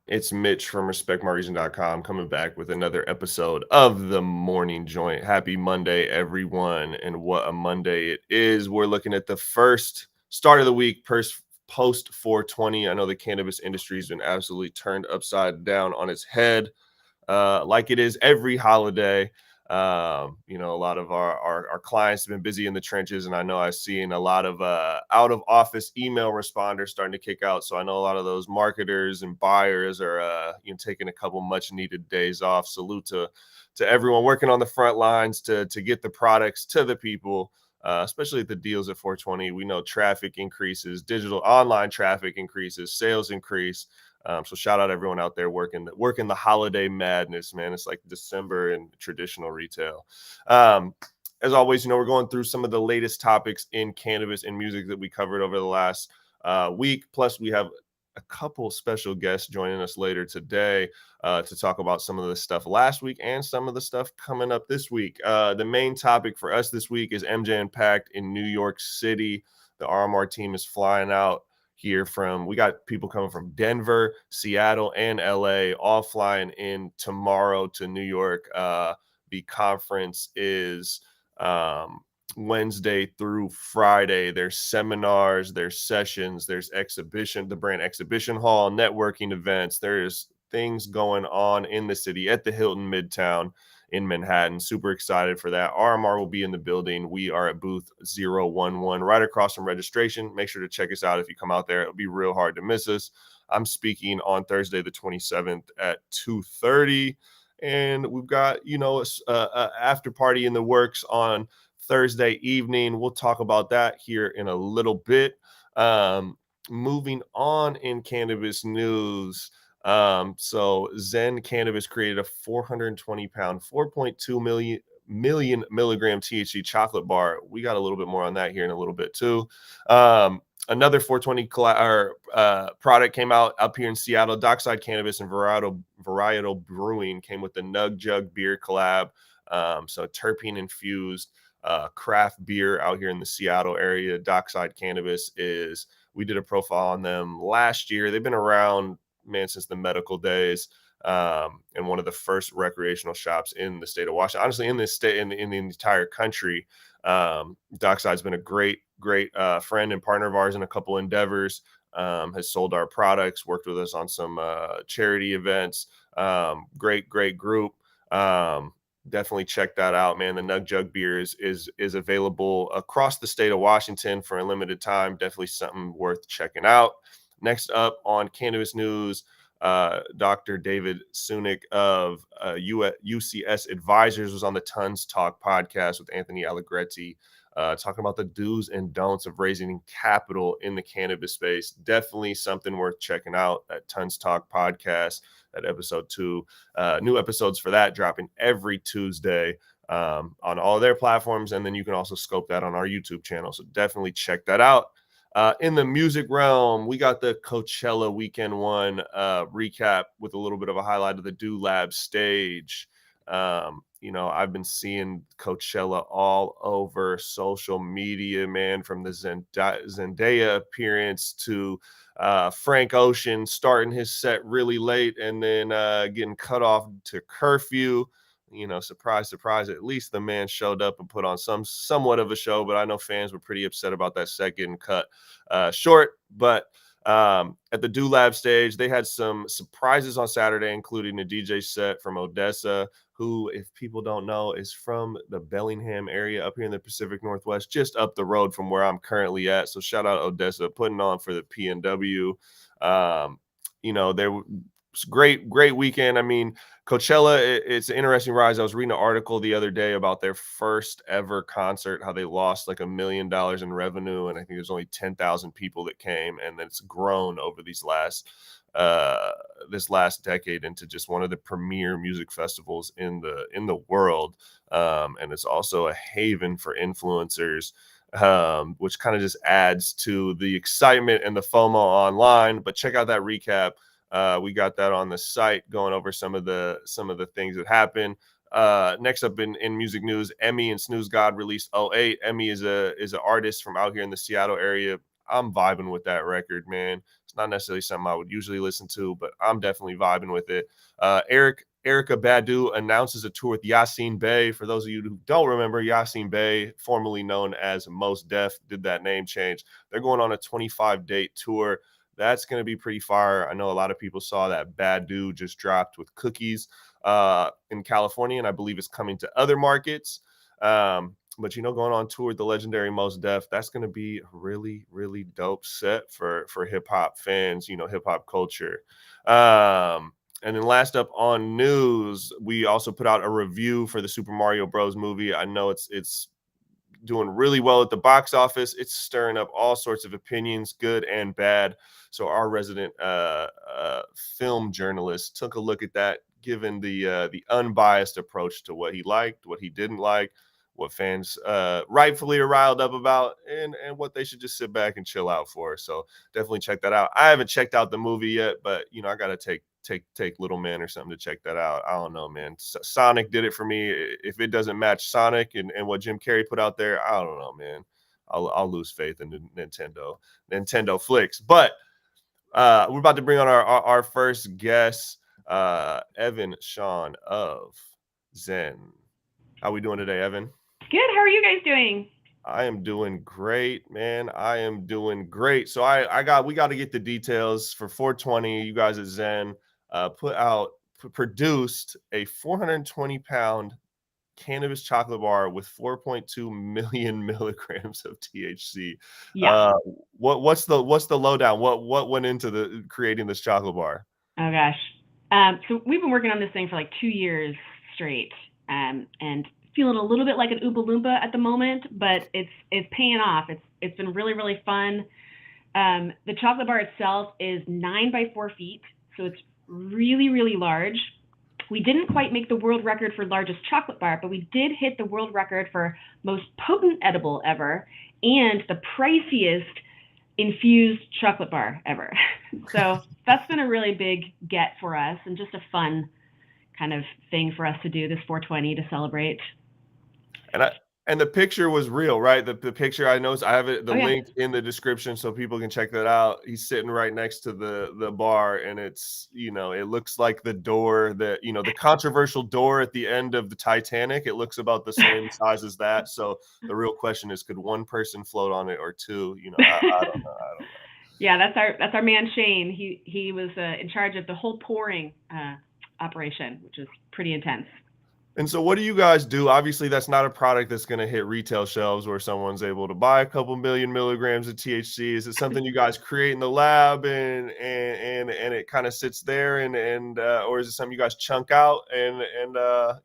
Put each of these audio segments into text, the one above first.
It's Mitch from RespectMyReason.com coming back with another episode of the Morning Joint. Happy Monday, everyone. And what a Monday it is. We're looking at the first start of the week post 420. I know the cannabis industry has been absolutely turned upside down on its head, like it is every holiday. A lot of our clients have been busy in the trenches, and I know I've seen a lot of out of office email responders starting to kick out. So I know a lot of those marketers and buyers are taking a couple much needed days off. Salute to everyone working on the front lines to get the products to the people. Especially at the deals at 420, we know traffic increases, digital online traffic increases, sales increase. So shout out everyone out there working the holiday madness, man. It's like December in traditional retail. As always, we're going through some of the latest topics in cannabis and music that we covered over the last week. Plus, we have a couple special guests joining us later today to talk about some of the stuff last week and some of the stuff coming up this week. The main topic for us this week is MJ Unpacked in New York City. The RMR team is flying out here we got people coming from Denver, Seattle, and LA, all flying in tomorrow to New York. The conference is Wednesday through Friday. There's seminars, there's sessions, there's the brand exhibition hall, networking events. There's things going on in the city at the Hilton Midtown in Manhattan. Super excited for that. RMR will be in the building. We are at booth 011 right across from registration. Make sure to check us out if you come out there. It'll be real hard to miss us. I'm speaking on Thursday the 27th at 2:30, and we've got a after party in the works on Thursday evening. We'll talk about that here in a little bit. Moving on in cannabis news. So Zen Cannabis created a 420 pound, 4.2 million milligram THC chocolate bar. We got a little bit more on that here in a little bit too. Another 420 product came out up here in Seattle. Dockside Cannabis and Varietal Brewing came with the Nug Jug beer collab. So terpene infused craft beer out here in the Seattle area. Dockside Cannabis we did a profile on them last year. They've been around, man, since the medical days, and one of the first recreational shops in the state of Washington. Honestly, in this state, in the entire country. Dockside's been a great friend and partner of ours in a couple endeavors. Has sold our products, worked with us on some charity events. Great group. Definitely check that out, man. The Nug Jug beer is available across the state of Washington for a limited time. Definitely something worth checking out. Next up on cannabis news, Dr. David Cunic of UCS Advisors was on the Tons Talk podcast with Anthony Allegretti, talking about the do's and don'ts of raising capital in the cannabis space. Definitely something worth checking out. That Tons Talk podcast, that episode 2. New episodes for that dropping every Tuesday on all their platforms. And then you can also scope that on our YouTube channel. So definitely check that out. In the music realm, we got the Coachella Weekend 1 recap with a little bit of a highlight of the Do Lab stage. I've been seeing Coachella all over social media, man, from the Zendaya appearance to Frank Ocean starting his set really late and then getting cut off to curfew. Surprise, surprise, at least the man showed up and put on somewhat of a show, but I know fans were pretty upset about that set getting cut short. But at the Do Lab stage, they had some surprises on Saturday, including a DJ set from Odessa, who, if people don't know, is from the Bellingham area up here in the Pacific Northwest, just up the road from where I'm currently at. So shout out Odessa, putting on for the PNW. There was great weekend. I mean, Coachella, it's an interesting rise. I was reading an article the other day about their first ever concert, how they lost like $1 million in revenue, and I think there's only 10,000 people that came, and then it's grown over this last decade into just one of the premier music festivals in the world, and it's also a haven for influencers, which kind of just adds to the excitement and the FOMO online. But check out that recap. We got that on the site, going over some of the things that happened. Next up in music news, Emmy and Snoozegod released 08. Emmy is an artist from out here in the Seattle area. I'm vibing with that record, man. It's not necessarily something I would usually listen to, but I'm definitely vibing with it. Erykah Badu announces a tour with Yasiin Bey. For those of you who don't remember, Yasiin Bey, formerly known as Mos Def, did that name change. They're going on a 25-date tour. That's going to be pretty fire. I know a lot of people saw that Badu just dropped with Cookies in California, and I believe it's coming to other markets. But, going on tour with the legendary Mos Def, that's going to be a really, really dope set for hip-hop fans, hip-hop culture. And then last up on news, we also put out a review for the Super Mario Bros. Movie. I know it's doing really well at the box office. It's stirring up all sorts of opinions, good and bad. So our resident film journalist took a look at that, given the unbiased approach to what he liked, what he didn't like, what fans rightfully are riled up about, and what they should just sit back and chill out for. So definitely check that out. I haven't checked out the movie yet, but I gotta take Little Man or something to check that out. I don't know, man. Sonic did it for me. If it doesn't match Sonic and what Jim Carrey put out there, I don't know, man. I'll lose faith in the Nintendo flicks. But we're about to bring on our first guest, Evan Sean of Zen. How we doing today, Evan? Good. How are you guys doing? I am doing great, man. I am doing great. So we got to get the details for 420. You guys at Zen produced a 420-pound cannabis chocolate bar with 4.2 million milligrams of THC. Yeah. What's the lowdown? What went into creating this chocolate bar? Oh gosh. So we've been working on this thing for like 2 years straight, and feeling a little bit like an Oompa Loompa at the moment, but it's paying off. It's been really, really fun. The chocolate bar itself is 9 by 4 feet, so it's really, really large. We didn't quite make the world record for largest chocolate bar, but we did hit the world record for most potent edible ever and the priciest infused chocolate bar ever. So that's been a really big get for us, and just a fun kind of thing for us to do this 420 to celebrate. And the picture was real, right? The picture, I know, I have it, link in the description so people can check that out. He's sitting right next to the bar, and it's, it looks like the door that, the controversial door at the end of the Titanic. It looks about the same size as that. So the real question is, could one person float on it or two? I don't know. Yeah, that's our man Shane. He was in charge of the whole pouring operation, which is pretty intense. And so what do you guys do? Obviously, that's not a product that's going to hit retail shelves where someone's able to buy a couple million milligrams of THC. Is it something you guys create in the lab and it kind of sits there and or is it something you guys chunk out and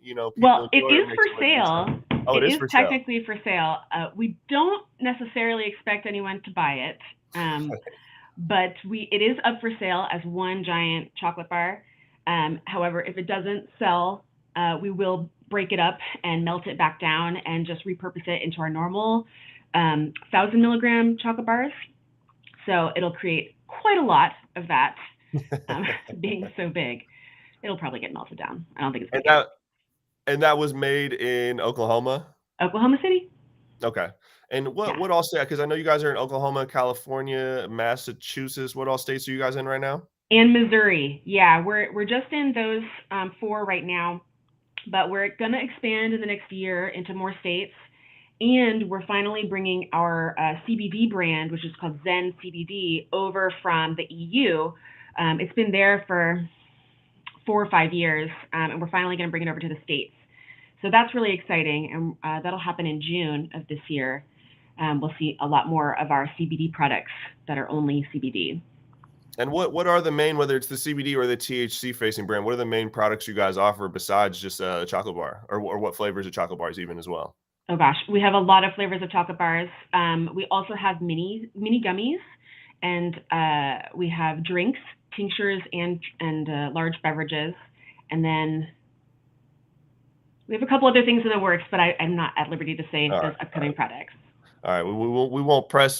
people Well, it is for sale. Oh, it is for technically for sale. We don't necessarily expect anyone to buy it, but it is up for sale as one giant chocolate bar. However, if it doesn't sell, we will break it up and melt it back down and just repurpose it into our normal 1,000 milligram chocolate bars. So it'll create quite a lot of that, being so big. It'll probably get melted down. I don't think it's going to. And that was made in Oklahoma? Oklahoma City. Okay. And what all states? Because I know you guys are in Oklahoma, California, Massachusetts. What all states are you guys in right now? And Missouri. Yeah, we're just in those 4 right now. But we're going to expand in the next year into more states. And we're finally bringing our CBD brand, which is called Zen CBD, over from the EU. It's been there for 4 or 5 years, and we're finally going to bring it over to the States. So that's really exciting, and that'll happen in June of this year. We'll see a lot more of our CBD products that are only CBD. And what are the main, whether it's the CBD or the THC facing brand, what are the main products you guys offer besides just a chocolate bar, or what flavors of chocolate bars even as well? Oh gosh, we have a lot of flavors of chocolate bars. We also have mini gummies, and we have drinks, tinctures, and large beverages. And then we have a couple other things in the works, but I'm not at liberty to say those upcoming products. All right, we won't press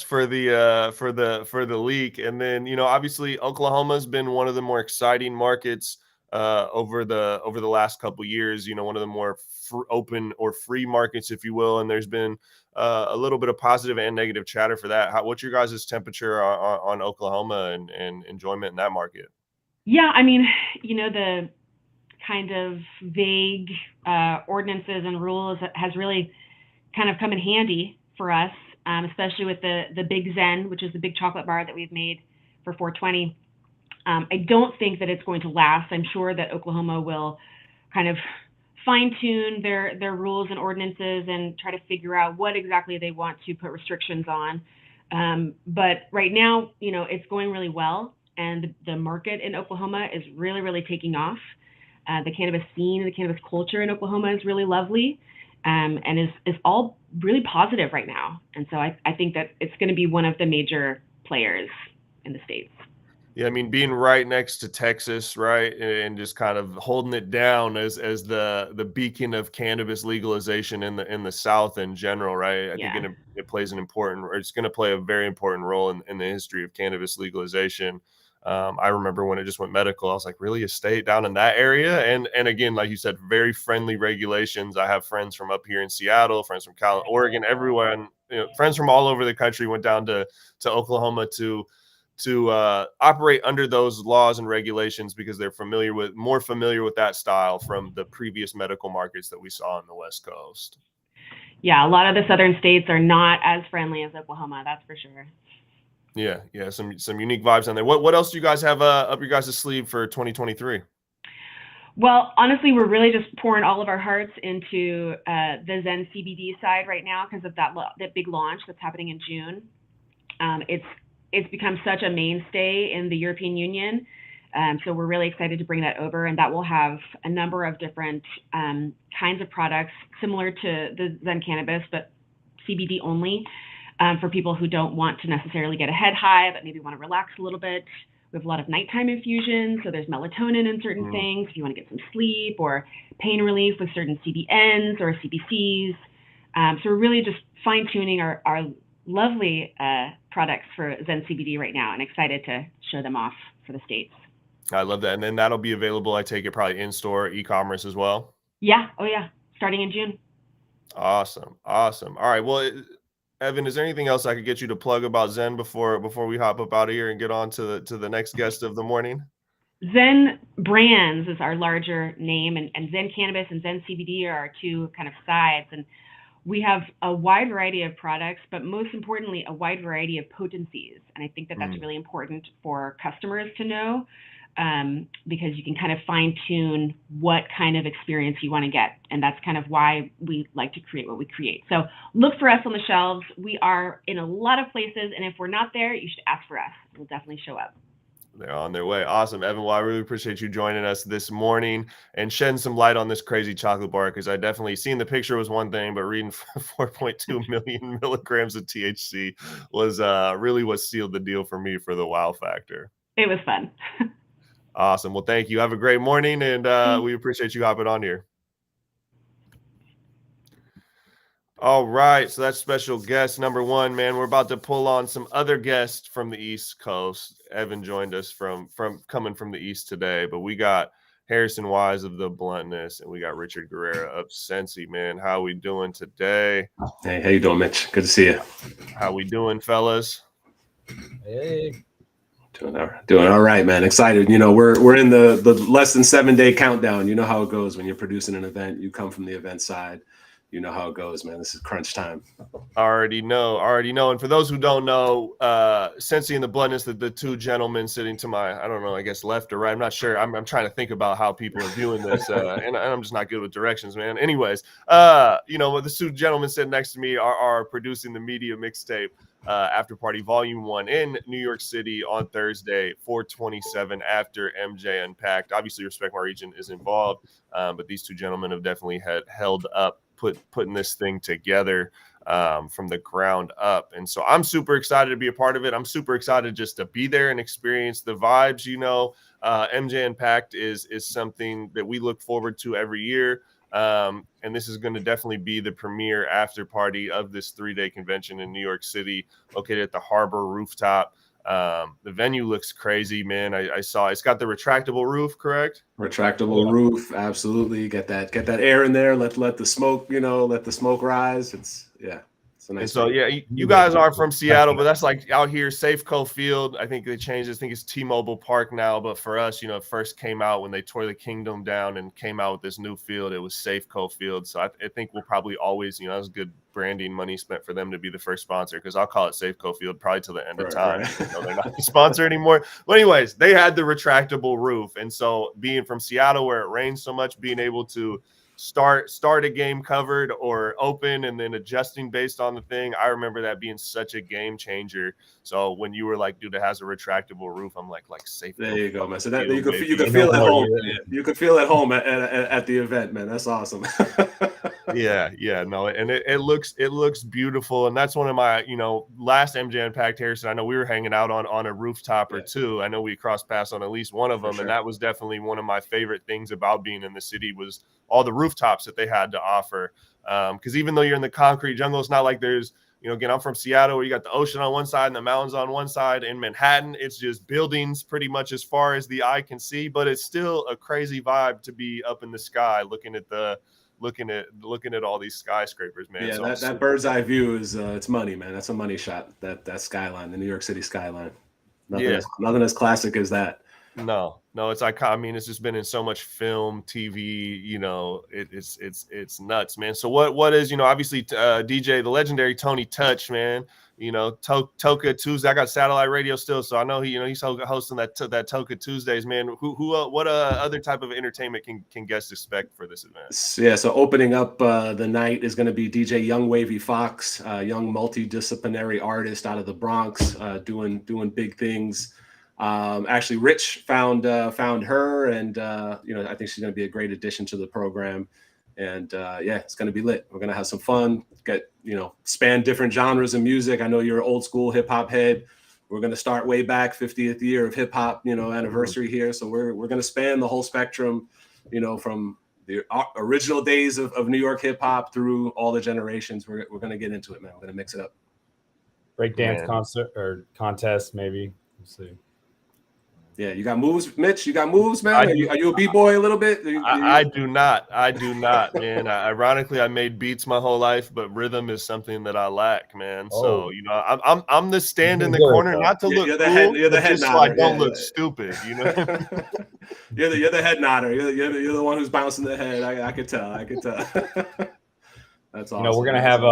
for the leak. And then obviously Oklahoma's been one of the more exciting markets over the last couple years. You know, one of the more open or free markets, if you will, and there's been a little bit of positive and negative chatter for that. What's your guys' temperature on Oklahoma and enjoyment in that market? Yeah, I mean, you know, the kind of vague ordinances and rules has really kind of come in handy for us, especially with the Big Zen, which is the big chocolate bar that we've made for 420. I don't think that it's going to last. I'm sure that Oklahoma will kind of fine tune their rules and ordinances and try to figure out what exactly they want to put restrictions on. But right now, you know, it's going really well, and the market in Oklahoma is really, really taking off. The cannabis scene, the cannabis culture in Oklahoma is really lovely, and is all really positive right now. And so I think that it's going to be one of the major players in the States. Yeah, I mean, being right next to Texas, right, and just kind of holding it down as the beacon of cannabis legalization in the South in general, right? I think it plays it's going to play a very important role in the history of cannabis legalization. I remember when it just went medical, I was like, really, a state down in that area? And again, like you said, very friendly regulations. I have friends from up here in Seattle, friends from Oregon, everyone, you know, friends from all over the country went down to Oklahoma to operate under those laws and regulations because they're more familiar with that style from the previous medical markets that we saw on the West Coast. Yeah, a lot of the southern states are not as friendly as Oklahoma, that's for sure. Yeah, some unique vibes on there. What else do you guys have up your guys' sleeve for 2023? Well, honestly, we're really just pouring all of our hearts into the Zen CBD side right now because of that big launch that's happening in June. It's become such a mainstay in the European Union. So we're really excited to bring that over, and that will have a number of different kinds of products similar to the Zen Cannabis, but CBD only, for people who don't want to necessarily get a head high, but maybe want to relax a little bit. We have a lot of nighttime infusions, so there's melatonin in certain things if you want to get some sleep, or pain relief with certain CBNs or CBCs. So we're really just fine-tuning our lovely products for Zen CBD right now, and excited to show them off for the States. I love that. And then that'll be available, I take it, probably in-store, e-commerce as well? Yeah. Oh, yeah. Starting in June. Awesome. All right. Well, Evan, is there anything else I could get you to plug about Zen before we hop up out of here and get on to the next guest of the morning? Zen Brands is our larger name, and Zen Cannabis and Zen CBD are our two kind of sides. And we have a wide variety of products, but most importantly, a wide variety of potencies. And I think that that's really important for customers to know, because you can kind of fine tune what kind of experience you want to get. And that's kind of why we like to create what we create. So look for us on the shelves. We are in a lot of places, and if we're not there, you should ask for us. We'll definitely show up. They're on their way. Awesome, Evan. Well, I really appreciate you joining us this morning and shedding some light on this crazy chocolate bar, because I definitely seen the picture was one thing, but reading 4.2 million milligrams of THC was really what sealed the deal for me for the wow factor. It was fun. Awesome. Well, thank you. Have a great morning, and we appreciate you hopping on here. All right, so that's special guest number one, man. We're about to pull on some other guests from the East Coast. Evan joined us from coming from the East today, but we got Harrison Wise of The Bluntness, and we got Richard Guerrera of Sensi, man. How we doing today? Hey, how you doing, Mitch? Good to see you. How we doing, fellas? Hey. Doing all right, man. Excited. You know, we're in the less than 7-day countdown. You know how it goes when you're producing an event. You come from the event side. You know how it goes, man. This is crunch time. Already know. And for those who don't know, Sensi and The Bluntness, the two gentlemen sitting to my, I don't know, I guess left or right. I'm not sure. I'm trying to think about how people are viewing this, and I'm just not good with directions, man. Anyways, you know, the two gentlemen sitting next to me are producing the Media Mixtape After Party Volume 1 in New York City on Thursday, 4/27 after MJ Unpacked. Obviously, Respect My Region is involved, but these two gentlemen have definitely held up putting this thing together from the ground up. And so I'm super excited to be a part of it. I'm super excited just to be there and experience the vibes. You know, MJ Unpacked is something that we look forward to every year. And this is going to definitely be the premier after party of this 3-day convention in New York City, located at the Harbor Rooftop. The venue looks crazy, man. I saw it's got the retractable roof, correct? Retractable roof, absolutely. Get that air in there. Let the smoke, let the smoke rise. It's a nice. And so venue. you guys aren't from Seattle, but that's like out here, Safeco Field. I think they changed it. I think it's T-Mobile Park now. But for us, it first came out when they tore the Kingdom down and came out with this new field. It was Safeco Field. So I think we'll probably always, that was good branding money spent for them to be the first sponsor, because I'll call it Safeco Field probably till the end of time. Right. They're not the sponsor anymore. But anyways, they had the retractable roof. And so being from Seattle where it rains so much, being able to start a game covered or open and then adjusting based on the thing, I remember that being such a game changer. So when you were like, dude, it has a retractable roof, I'm like safe. There you go, man. So that you field, could feel at home. You could feel at home at the event, man. That's awesome. No, and it looks beautiful. And that's one of my, last MJ Unpacked, Harrison, I know we were hanging out on a rooftop or two. I know we crossed paths on at least one of them. Sure. And that was definitely one of my favorite things about being in the city was all the rooftops that they had to offer. Because even though you're in the concrete jungle, it's not like there's, again, I'm from Seattle where you got the ocean on one side and the mountains on one side. In Manhattan, it's just buildings pretty much as far as the eye can see, but it's still a crazy vibe to be up in the sky looking at all these skyscrapers, man. Yeah, so that bird's eye view is it's money, man. That's a money shot. That skyline, the New York City skyline. Nothing as classic as that. No, it's iconic. I mean, it's just been in so much film, TV. It's nuts, man. So what is obviously DJ, the legendary Tony Touch, man. Toka Tuesday. I got satellite radio still, so I know he's hosting that Toka Tuesdays, man. What other type of entertainment can guests expect for this event? Yeah, so opening up the night is going to be DJ Young Wavy Fox, young multidisciplinary artist out of the Bronx, doing big things. Actually, Rich found her, and I think she's going to be a great addition to the program. And it's going to be lit. We're going to have some fun, span different genres of music. I know you're an old school hip hop head. We're going to start way back, 50th year of hip hop, anniversary here. So we're going to span the whole spectrum, from the original days of New York hip hop through all the generations. We're going to get into it, man. We're going to mix it up. Breakdance concert or contest, maybe. We'll see. Yeah, you got moves, Mitch. You got moves, man. Are you a b-boy a little bit? I do not, man. Ironically, I made beats my whole life, but rhythm is something that I lack, man. So I'm the stand in the corner, not to look you're the cool, head, you're the head just nodder. so I don't look stupid, You're the head nodder. You're the one who's bouncing the head. I could tell. That's awesome. We're gonna have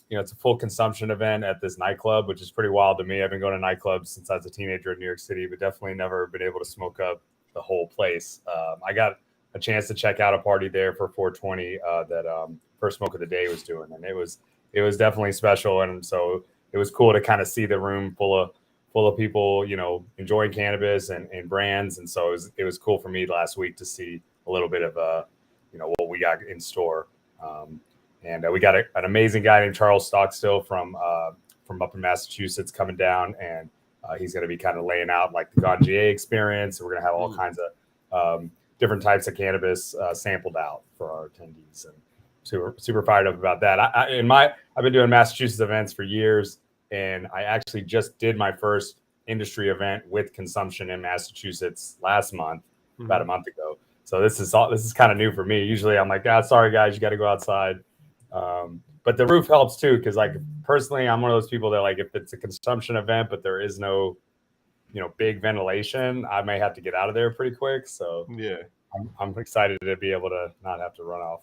it's a full consumption event at this nightclub, which is pretty wild to me. I've been going to nightclubs since I was a teenager in New York City, but definitely never been able to smoke up the whole place. I got a chance to check out a party there for 420 that First Smoke of the Day was doing, and it was definitely special. And so it was cool to kind of see the room full of people, enjoying cannabis and brands. And so it was cool for me last week to see a little bit of what we got in store. And we got an amazing guy named Charles Stockstill from up in Massachusetts coming down, and he's going to be kind of laying out like the Ganjier experience. We're going to have all kinds of different types of cannabis sampled out for our attendees, and super fired up about that. I've been doing Massachusetts events for years, and I actually just did my first industry event with consumption in Massachusetts last month, about a month ago. So this is kind of new for me. Usually I'm like, sorry guys, you got to go outside. But the roof helps too, because like personally, I'm one of those people that like if it's a consumption event, but there is no, big ventilation, I may have to get out of there pretty quick. So yeah, I'm excited to be able to not have to run off.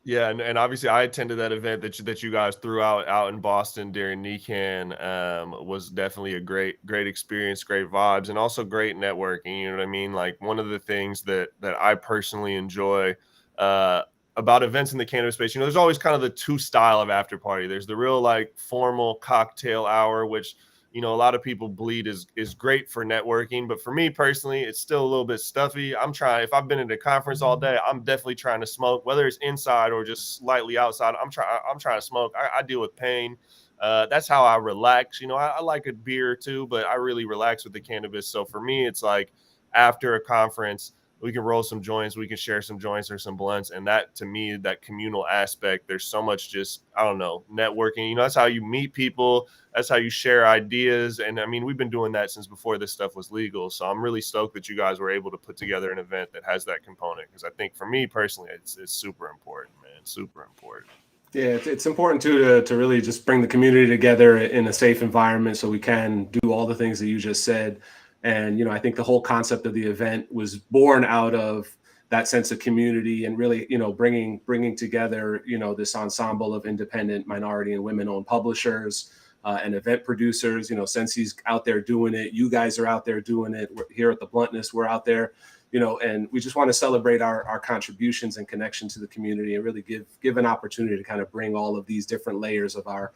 Yeah, and obviously I attended that event that you guys threw out in Boston during NECAN. Was definitely a great experience, great vibes, and also great networking. You know what I mean? Like one of the things that I personally enjoy about events in the cannabis space, there's always kind of the two style of after party. There's the real like formal cocktail hour, which a lot of people bleed is great for networking. But for me personally, it's still a little bit stuffy. If I've been at a conference all day, I'm definitely trying to smoke, whether it's inside or just slightly outside. I'm trying to smoke. I deal with pain. That's how I relax. I like a beer too, but I really relax with the cannabis. So for me, it's like after a conference, we can roll some joints, we can share some joints or some blunts. And that, to me, that communal aspect, there's so much just, I don't know, networking. You know, that's how you meet people. That's how you share ideas. And I mean, we've been doing that since before this stuff was legal. So I'm really stoked that you guys were able to put together an event that has that component. Because I think for me personally, it's super important, man. Super important. Yeah, it's important too to really just bring the community together in a safe environment so we can do all the things that you just said. And, you know, I think the whole concept of the event was born out of that sense of community and really, you know, bringing together, you know, this ensemble of independent, minority and women-owned publishers and event producers. You know, Sensi's out there doing it. You guys are out there doing it. We're here at The Bluntness. We're out there, you know, and we just want to celebrate our contributions and connection to the community and really give an opportunity to kind of bring all of these different layers of our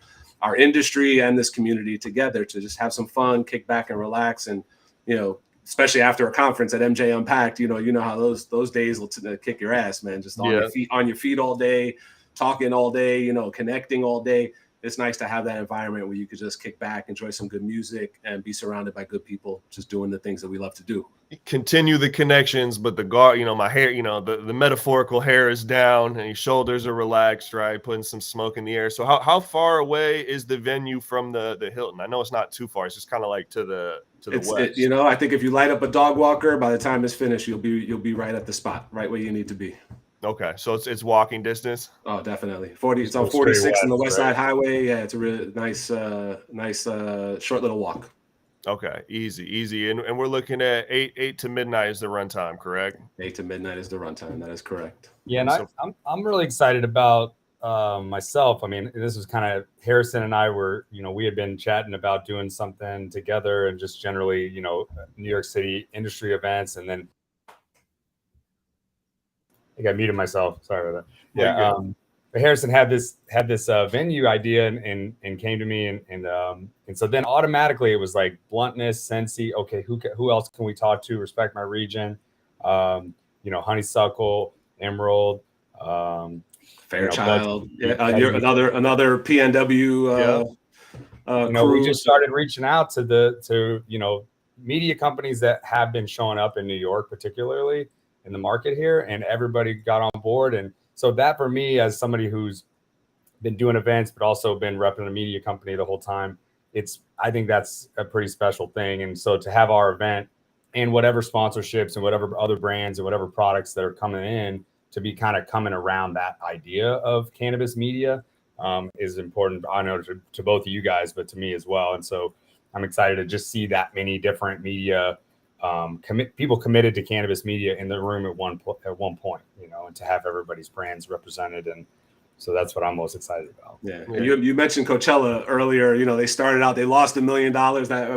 industry and this community together to just have some fun, kick back and relax. And, you know, especially after a conference at MJ Unpacked, you know how those days will kick your ass, man. Just on your feet all day, talking all day, you know, connecting all day. It's nice to have that environment where you could just kick back, enjoy some good music, and be surrounded by good people, just doing the things that we love to do. Continue the connections, but the guard, you know, my hair, you know, the metaphorical hair is down and your shoulders are relaxed, right? Putting some smoke in the air. So how far away is the venue from the Hilton? I know it's not too far. It's just kind of like to the west. You know, I think if you light up a dog walker, by the time it's finished, you'll be right at the spot, right where you need to be. Okay, so it's walking distance. Oh, definitely. It's on 46 on the West Side Highway. Yeah, it's a really nice short little walk. Okay, easy, and we're looking at 8 to midnight is the runtime, correct? 8 to midnight is the runtime. That is correct. Yeah, and I'm really excited about myself. I mean, this was kind of Harrison and I were, you know, we had been chatting about doing something together and just generally, you know, New York City industry events, and then I think I muted myself. Sorry about that. Yeah. But Harrison had this venue idea and came to me and so then automatically it was like Bluntness, Sensi. Okay, who else can we talk to? Respect My Region. You know, Honeysuckle, Emerald. Fairchild. You're another PNW. You know, we just started reaching out to you know, media companies that have been showing up in New York, particularly in the market here, and everybody got on board. And so that for me, as somebody who's been doing events but also been repping a media company the whole time, I think that's a pretty special thing. And so to have our event and whatever sponsorships and whatever other brands and whatever products that are coming in to be kind of coming around that idea of cannabis media is important. I know to both of you guys, but to me as well. And so I'm excited to just see that many different media people committed to cannabis media in the room at one point, you know, and to have everybody's brands represented. And so that's what I'm most excited about. Yeah. And you mentioned Coachella earlier. You know, they started out, they lost $1 million.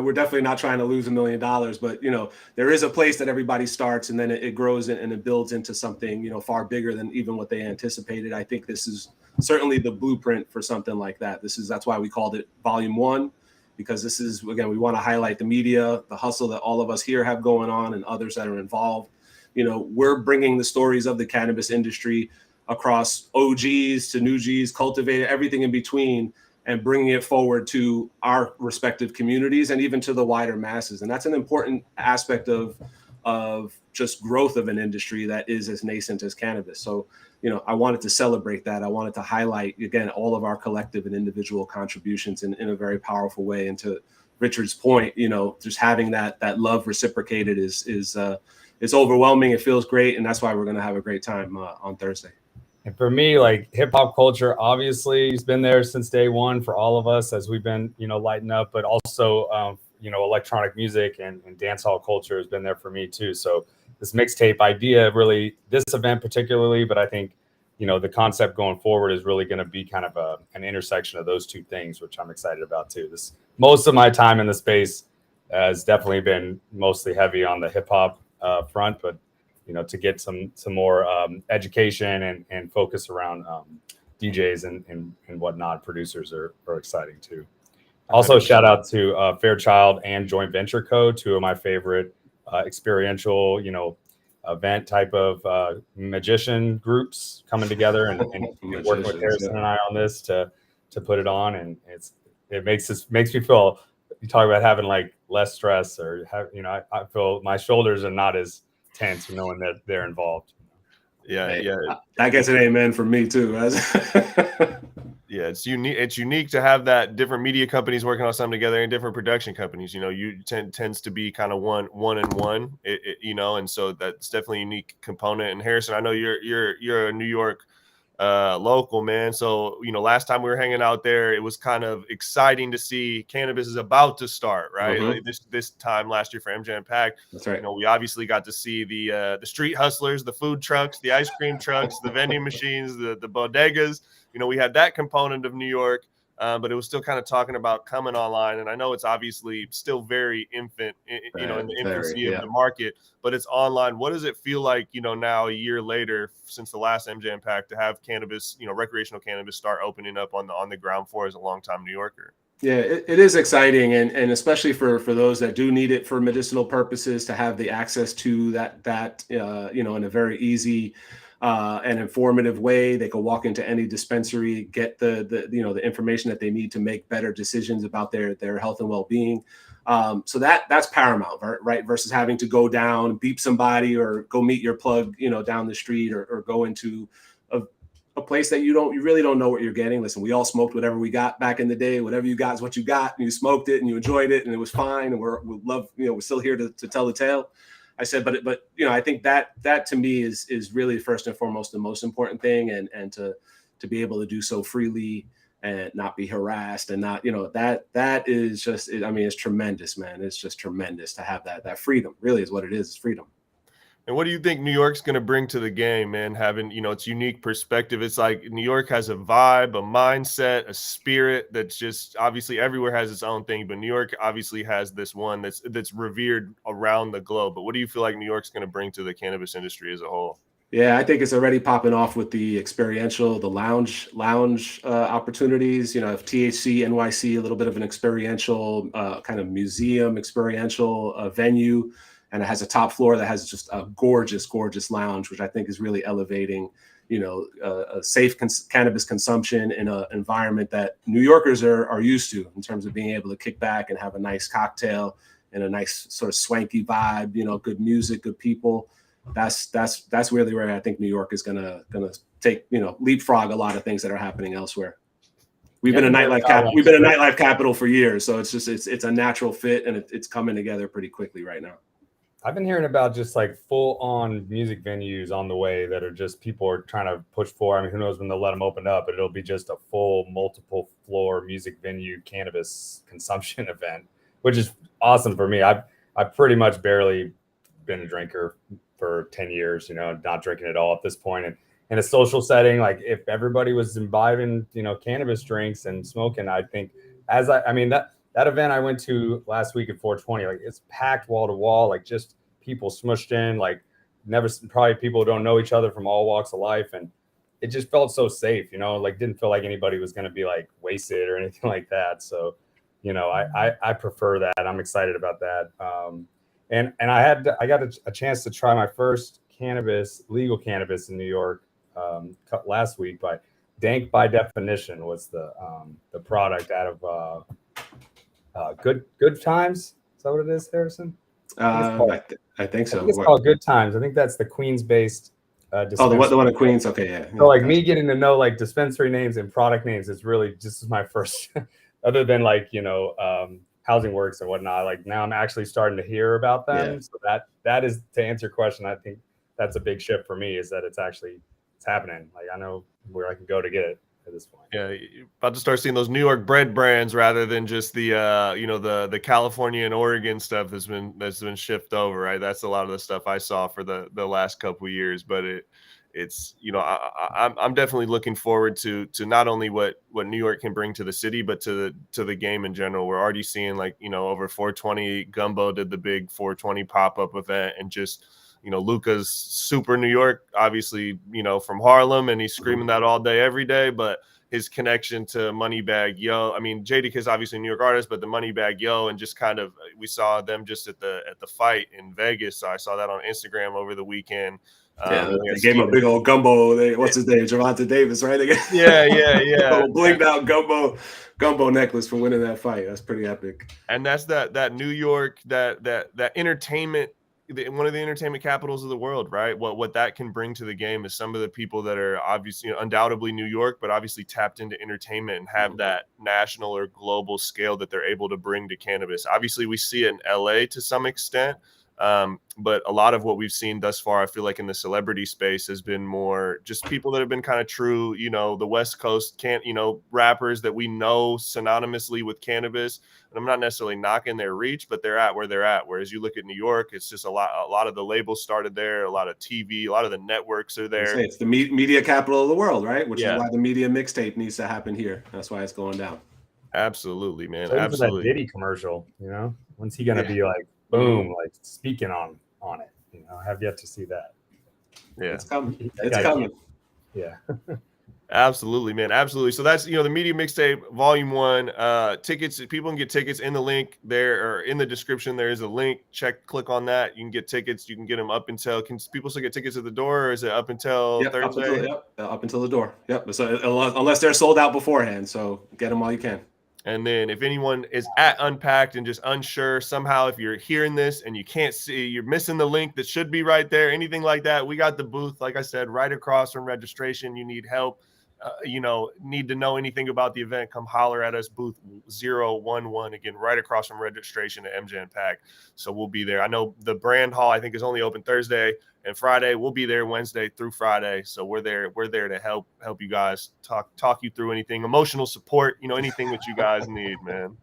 We're definitely not trying to lose $1 million, but, you know, there is a place that everybody starts and then it grows and it builds into something, you know, far bigger than even what they anticipated. I think this is certainly the blueprint for something like that. That's why we called it Volume 1. Because this is, again, we want to highlight the media, the hustle that all of us here have going on and others that are involved. You know, we're bringing the stories of the cannabis industry across OGs to new Gs, cultivated, everything in between, and bringing it forward to our respective communities and even to the wider masses. And that's an important aspect of just growth of an industry that is as nascent as cannabis. So, you know, I wanted to celebrate that. I wanted to highlight, again, all of our collective and individual contributions in a very powerful way. And to Richard's point, you know, just having that love reciprocated is overwhelming. It feels great. And that's why we're going to have a great time on Thursday. And for me, like hip hop culture, obviously has been there since day one for all of us as we've been, you know, lighting up, but also, you know, electronic music and dance hall culture has been there for me too. So this mixtape idea, really, this event particularly, but I think, you know, the concept going forward is really going to be kind of an intersection of those two things, which I'm excited about too. Most of my time in the space has definitely been mostly heavy on the hip hop front, but you know, to get some more education and focus around DJs and whatnot, producers are exciting too. Also, shout out to Fairchild and Joint Venture Co., two of my favorite experiential, you know, event type of magician groups coming together and working with Harrison and I on this to put it on. And it makes me feel, you talk about having like less stress or have, you know, I feel my shoulders are not as tense knowing that they're involved. Yeah, Hey, yeah. I guess an amen from me too. Yeah, it's unique. It's unique to have that different media companies working on something together and different production companies. You know, you tends to be kind of one and one. You know, and so that's definitely a unique component. And Harrison, I know you're a New York local, man. So, you know, last time we were hanging out there, it was kind of exciting to see cannabis is about to start, right? Mm-hmm. Like this time last year for MJ Unpacked. That's right. You know, we obviously got to see the street hustlers, the food trucks, the ice cream trucks, the vending machines, the bodegas. You know, we had that component of New York, but it was still kind of talking about coming online. And I know it's obviously still very infant, you know, in the infancy of the market, but it's online. What does it feel like, you know, now a year later since the last MJ Unpacked to have cannabis, you know, recreational cannabis start opening up on the ground floor as a longtime New Yorker? Yeah, it is exciting, and especially for those that do need it for medicinal purposes to have the access to that you know, in a very easy and informative way. They can walk into any dispensary, get the you know, the information that they need to make better decisions about their health and well-being. So that's paramount, right? Versus having to go down, beep somebody, or go meet your plug, you know, down the street, or go into a place that you really don't know what you're getting. Listen, we all smoked whatever we got back in the day. Whatever you got is what you got, and you smoked it and you enjoyed it and it was fine. And we love, you know, we're still here to tell the tale. I said, but you know, I think that to me is really first and foremost the most important thing, and to be able to do so freely and not be harassed, and not, you know, that is just, I mean, it's tremendous, man. It's just tremendous to have that freedom. Really is what it is, freedom. And what do you think New York's going to bring to the game, man? Having, you know, its unique perspective. It's like New York has a vibe, a mindset, a spirit that's just, obviously everywhere has its own thing, but New York obviously has this one that's revered around the globe. But what do you feel like New York's going to bring to the cannabis industry as a whole? Yeah, I think it's already popping off with the experiential, the lounge opportunities. You know, if THC, NYC, a little bit of an experiential kind of museum, experiential venue. And it has a top floor that has just a gorgeous lounge, which I think is really elevating, you know, a safe cannabis consumption in an environment that New Yorkers are used to, in terms of being able to kick back and have a nice cocktail and a nice sort of swanky vibe, you know, good music, good people. That's really where I think New York is gonna take, you know, leapfrog a lot of things that are happening elsewhere. We've been a nightlife capital for years, so it's just it's a natural fit, and it's coming together pretty quickly right now. I've been hearing about just like full on music venues on the way that are just, people are trying to push for. I mean, who knows when they'll let them open up, but it'll be just a full multiple floor music venue cannabis consumption event, which is awesome for me. I've pretty much barely been a drinker for 10 years, you know, not drinking at all at this point. And in a social setting, like if everybody was imbibing, you know, cannabis drinks and smoking, I think that event I went to last week at 420, like it's packed wall to wall, like just people smushed in, like probably people who don't know each other from all walks of life. And it just felt so safe, you know, like didn't feel like anybody was going to be like wasted or anything like that. So, you know, I prefer that. I'm excited about that. And I got a chance to try my first legal cannabis in New York last week. But Dank by Definition was the product out of Good Times. Is that what it is, Harrison? I think so. It's called Good Times. I think that's the Queens-based dispensary. Oh, the one in Queens. Okay, yeah. So like me getting to know like dispensary names and product names is really just my first, other than like, you know, Housing Works and whatnot. Like now I'm actually starting to hear about them. Yeah. So that is, to answer your question, I think that's a big shift for me, is that it's happening. Like I know where I can go to get it at this point. Yeah, you're about to start seeing those New York bred brands rather than just the you know, the California and Oregon stuff that's been shipped over, right? That's a lot of the stuff I saw for the last couple of years. But it's you know, I'm definitely looking forward to not only what New York can bring to the city, but to the game in general. We're already seeing, like, you know, over 420 Gumbo did the big 420 pop-up event, and just, you know, Luca's super New York, obviously, you know, from Harlem, and he's screaming that all day, every day. But his connection to Moneybagg Yo, I mean, Jadakiss is obviously a New York artist, but the Moneybagg Yo, and just kind of, we saw them just at the fight in Vegas. So I saw that on Instagram over the weekend. Yeah, they gave him a big old gumbo. What's his name? Javante Davis, right? Yeah. Blinged out gumbo necklace for winning that fight. That's pretty epic. And that's that New York, that entertainment one of the entertainment capitals of the world, right? What that can bring to the game is some of the people that are obviously, undoubtedly New York, but obviously tapped into entertainment and have that national or global scale that they're able to bring to cannabis. Obviously, we see it in LA to some extent. But a lot of what we've seen thus far, I feel like in the celebrity space has been more just people that have been kind of true, the West Coast rappers that we know synonymously with cannabis. And I'm not necessarily knocking their reach, but they're at where they're at. Whereas you look at New York, it's just a lot of the labels started there, a lot of TV, a lot of the networks are there. It's the media capital of the world, right? Which is why the Media Mixtape needs to happen here. That's why it's going down. Absolutely, man. So absolutely. That Diddy commercial, when's he gonna be like boom, like speaking on it? I have yet to see that. Yeah, it's coming. It's coming. Yeah. Absolutely, man. Absolutely. So that's, the Media Mixtape Volume 1. Tickets, people can get tickets in the link there, or in the description. There is a link. Click on that. You can get tickets. You can get them up until, can people still get tickets at the door, or is it up until Thursday? Up until the door. Yep. So unless they're sold out beforehand. So get them while you can. And then if anyone is at Unpacked and just unsure somehow, if you're hearing this and you can't see, you're missing the link that should be right there, anything like that, we got the booth, like I said, right across from registration. You need help, need to know anything about the event, come holler at us, booth 011, again, right across from registration at MJ Unpacked. So we'll be there. I know the brand hall, I think, is only open Thursday and Friday. We'll be there Wednesday through Friday. So we're there to help you guys, talk you through anything, emotional support, anything that you guys need, man.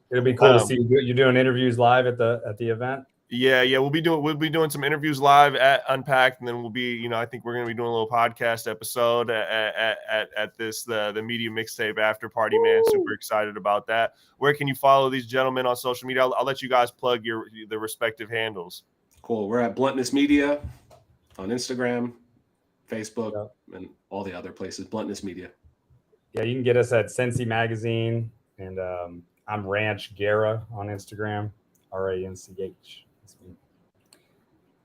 It'll be cool to see you doing interviews live at the event. Yeah, we'll be doing some interviews live at Unpacked, and then we'll be, I think we're going to be doing a little podcast episode at this the Media Mixtape after party, man. Super excited about that. Where can you follow these gentlemen on social media? I'll let you guys plug the respective handles. Cool. We're at Bluntness Media on Instagram, Facebook, and all the other places. Bluntness Media. Yeah, you can get us at Sensi Magazine, and I'm Ranch Guerra on Instagram, RANCH.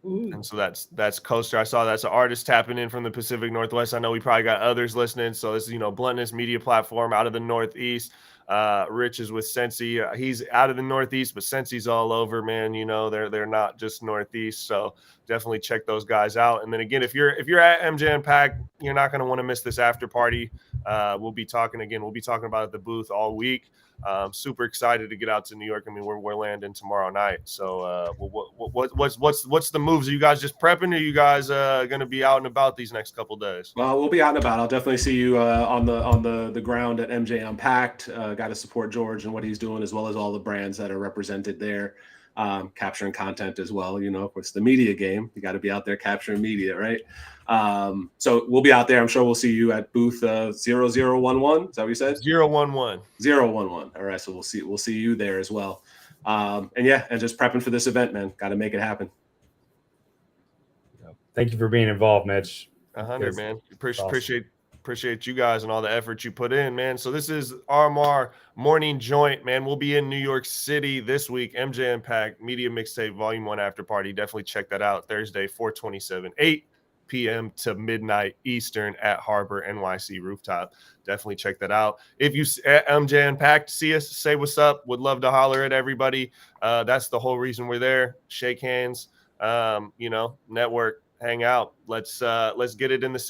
And so that's Coaster. I saw that's an artist tapping in from the Pacific Northwest. I know we probably got others listening. So this is, Bluntness media platform out of the Northeast. Rich is with Sensi. He's out of the Northeast, but Sensi's all over, man. They're not just Northeast. So definitely check those guys out. And then again, if you're at MJ Unpacked, you're not going to want to miss this after party. We'll be talking about it at the booth all week. Super excited to get out to New York. I mean, we're landing tomorrow night. So what's the moves? Are you guys just prepping, or are you guys going to be out and about these next couple days? Well, we'll be out and about. I'll definitely see you on the ground at MJ Unpacked. Got to support George and what he's doing, as well as all the brands that are represented there, capturing content as well. It's the media game. You got to be out there capturing media, right? So we'll be out there. I'm sure we'll see you at booth 0011. Is that what you said? 011. 011. All right. So we'll see you there as well. And just prepping for this event, man. Got to make it happen. Thank you for being involved, Mitch. 100, man. Appreciate you guys and all the effort you put in, man. So this is RMR Morning Joint, man. We'll be in New York City this week. MJ Unpacked Media Mixtape Volume 1 after party. Definitely check that out. Thursday, 4/27, 8 p.m. to midnight Eastern at Harbor NYC Rooftop. Definitely check that out. If you at MJ Unpacked see us, say what's up. Would love to holler at everybody. That's the whole reason we're there. Shake hands, network, hang out. Let's get it in the city.